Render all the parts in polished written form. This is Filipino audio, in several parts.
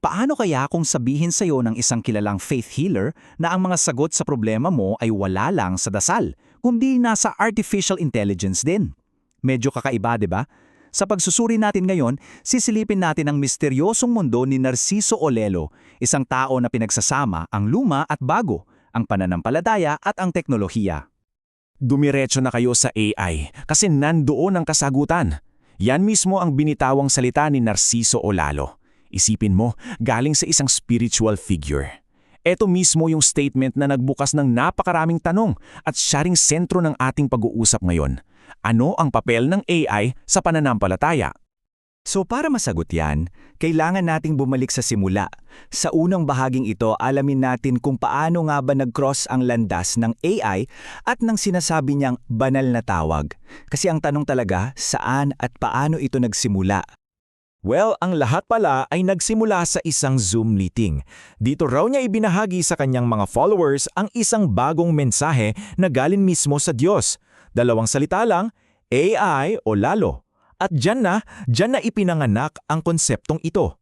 Paano kaya kung sabihin sa'yo ng isang kilalang faith healer na ang mga sagot sa problema mo ay wala lang sa dasal, kundi nasa artificial intelligence din? Medyo kakaiba, di ba? Sa pagsusuri natin ngayon, sisilipin natin ang misteryosong mundo ni Narciso Olelo, isang tao na pinagsasama ang luma at bago, ang pananampalataya at ang teknolohiya. Dumiretso na kayo sa AI kasi nandoon ang kasagutan. Yan mismo ang binitawang salita ni Narciso Olalo. Isipin mo, galing sa isang spiritual figure. Ito mismo yung statement na nagbukas ng napakaraming tanong at siya ring sentro ng ating pag-uusap ngayon. Ano ang papel ng AI sa pananampalataya? So para masagot yan, kailangan nating bumalik sa simula. Sa unang bahaging ito, alamin natin kung paano nga ba nag-cross ang landas ng AI at ng sinasabi niyang banal na tawag. Kasi ang tanong talaga, saan at paano ito nagsimula? Well, ang lahat pala ay nagsimula sa isang Zoom meeting. Dito raw niya ibinahagi sa kanyang mga followers ang isang bagong mensahe na galing mismo sa Diyos. Dalawang salita lang, AI o lalo. At dyan na ipinanganak ang konseptong ito.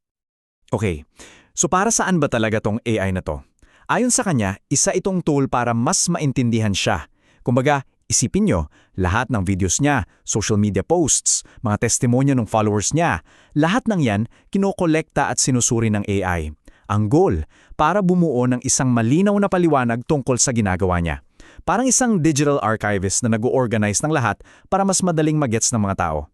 Okay, so para saan ba talaga tong AI na to? Ayon sa kanya, isa itong tool para mas maintindihan siya. Kumbaga, isipin nyo, lahat ng videos niya, social media posts, mga testimonya ng followers niya, lahat ng yan kinokolekta at sinusuri ng AI. Ang goal, para bumuo ng isang malinaw na paliwanag tungkol sa ginagawa niya. Parang isang digital archivist na nag-organize ng lahat para mas madaling magets ng mga tao.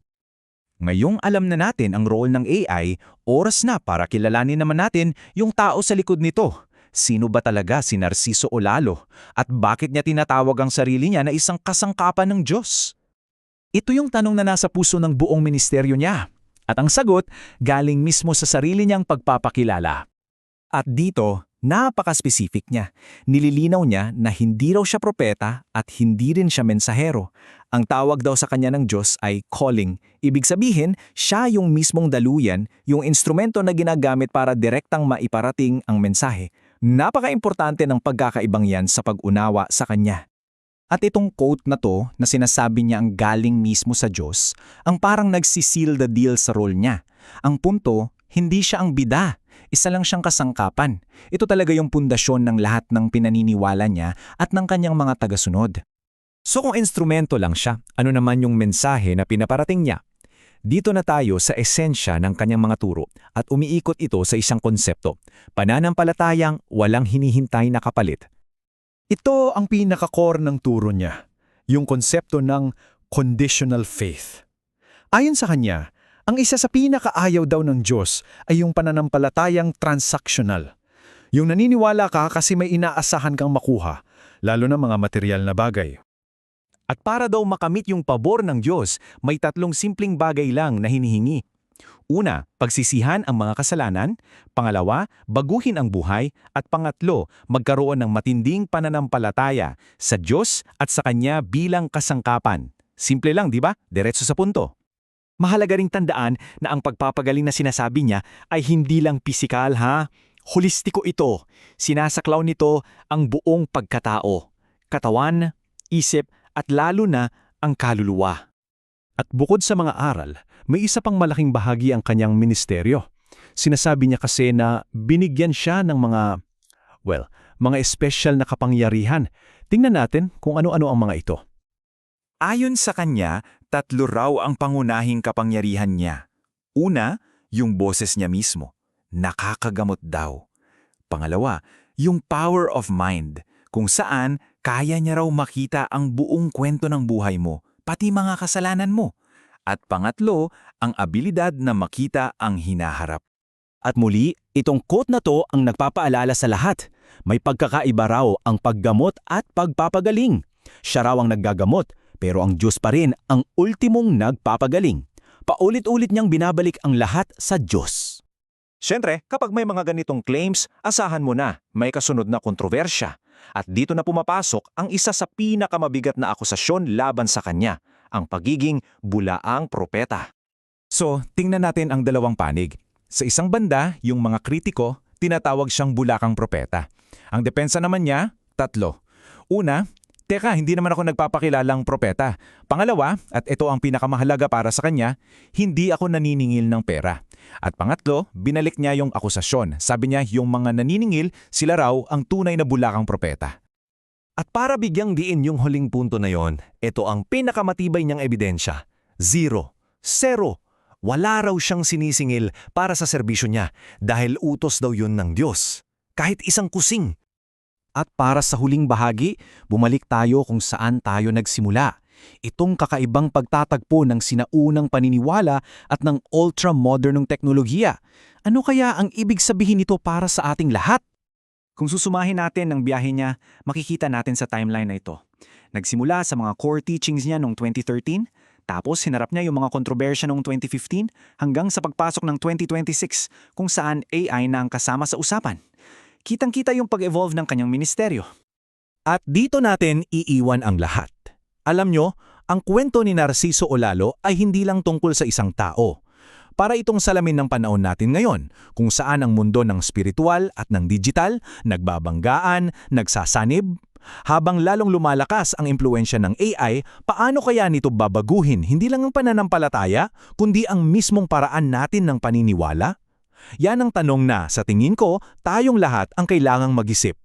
Ngayong alam na natin ang role ng AI, oras na para kilalanin naman natin yung tao sa likod nito. Sino ba talaga si Narciso Olalo? At bakit niya tinatawag ang sarili niya na isang kasangkapan ng Diyos? Ito yung tanong na nasa puso ng buong ministeryo niya. At ang sagot, galing mismo sa sarili niyang pagpapakilala. At dito, napaka-specific niya. Nililinaw niya na hindi raw siya propeta at hindi rin siya mensahero. Ang tawag daw sa kanya ng Diyos ay calling. Ibig sabihin, siya yung mismong daluyan, yung instrumento na ginagamit para direktang maiparating ang mensahe. Napaka-importante ng pagkakaibang yan sa pag-unawa sa kanya. At itong quote na to na sinasabi niya ang galing mismo sa Diyos, ang parang nagsiseal the deal sa role niya. Ang punto, hindi siya ang bida. Isa lang siyang kasangkapan. Ito talaga yung pundasyon ng lahat ng pinaniniwala niya at ng kanyang mga tagasunod. So kung instrumento lang siya, ano naman yung mensahe na pinaparating niya? Dito na tayo sa esensya ng kanyang mga turo at umiikot ito sa isang konsepto, pananampalatayang walang hinihintay na kapalit. Ito ang pinaka-core ng turo niya, yung konsepto ng conditional faith. Ayon sa kanya, ang isa sa pinakaayaw daw ng Diyos ay yung pananampalatayang transactional. Yung naniniwala ka kasi may inaasahan kang makuha, lalo na mga material na bagay. At para daw makamit yung pabor ng Diyos, may tatlong simpleng bagay lang na hinihingi. Una, pagsisihan ang mga kasalanan. Pangalawa, baguhin ang buhay. At pangatlo, magkaroon ng matinding pananampalataya sa Diyos at sa Kanya bilang kasangkapan. Simple lang, di ba? Diretso sa punto. Mahalaga ring tandaan na ang pagpapagaling na sinasabi niya ay hindi lang pisikal ha. Holistiko ito. Sinasaklaw nito ang buong pagkatao. Katawan, isip, at lalo na ang kaluluwa. At bukod sa mga aral, may isa pang malaking bahagi ang kanyang ministeryo. Sinasabi niya kasi na binigyan siya ng mga espesyal na kapangyarihan. Tingnan natin kung ano-ano ang mga ito. Ayon sa kanya, tatlo raw ang pangunahing kapangyarihan niya. Una, yung boses niya mismo. Nakakagamot daw. Pangalawa, yung power of mind, kung saan kaya niya raw makita ang buong kwento ng buhay mo, pati mga kasalanan mo. At pangatlo, ang abilidad na makita ang hinaharap. At muli, itong quote na to ang nagpapaalala sa lahat. May pagkakaiba raw ang paggamot at pagpapagaling. Siya raw ang naggagamot, pero ang Diyos pa rin ang ultimong nagpapagaling. Paulit-ulit niyang binabalik ang lahat sa Diyos. Siyempre, kapag may mga ganitong claims, asahan mo na may kasunod na kontrobersya. At dito na pumapasok ang isa sa pinakamabigat na akusasyon laban sa kanya, ang pagiging bulaang propeta. So, tingnan natin ang dalawang panig. Sa isang banda, yung mga kritiko, tinatawag siyang bulakang propeta. Ang depensa naman niya, tatlo. Una, teka, hindi naman ako nagpapakilalang propeta. Pangalawa, at ito ang pinakamahalaga para sa kanya, hindi ako naniningil ng pera. At pangatlo, binalik niya yung akusasyon. Sabi niya yung mga naniningil, sila raw ang tunay na bulakang propeta. At para bigyang diin yung huling punto na yon, ito ang pinakamatibay niyang ebidensya. 0. Wala raw siyang sinisingil para sa serbisyo niya dahil utos daw yun ng Diyos. Kahit isang kusing. At para sa huling bahagi, bumalik tayo kung saan tayo nagsimula. Itong kakaibang pagtatagpo ng sinaunang paniniwala at ng ultra-modernong teknolohiya. Ano kaya ang ibig sabihin nito para sa ating lahat? Kung susumahin natin ang biyahe niya, makikita natin sa timeline na ito. Nagsimula sa mga core teachings niya noong 2013, tapos hinarap niya yung mga kontrobersya noong 2015 hanggang sa pagpasok ng 2026 kung saan AI na ang kasama sa usapan. Kitang-kita yung pag-evolve ng kanyang ministeryo. At dito natin iiwan ang lahat. Alam nyo, ang kwento ni Narciso Olalo ay hindi lang tungkol sa isang tao. Para itong salamin ng panahon natin ngayon, kung saan ang mundo ng spiritual at ng digital, nagbabanggaan, nagsasanib. Habang lalong lumalakas ang impluensya ng AI, paano kaya nito babaguhin hindi lang ang pananampalataya, kundi ang mismong paraan natin ng paniniwala? Yan ang tanong na, sa tingin ko, tayong lahat ang kailangang mag-isip.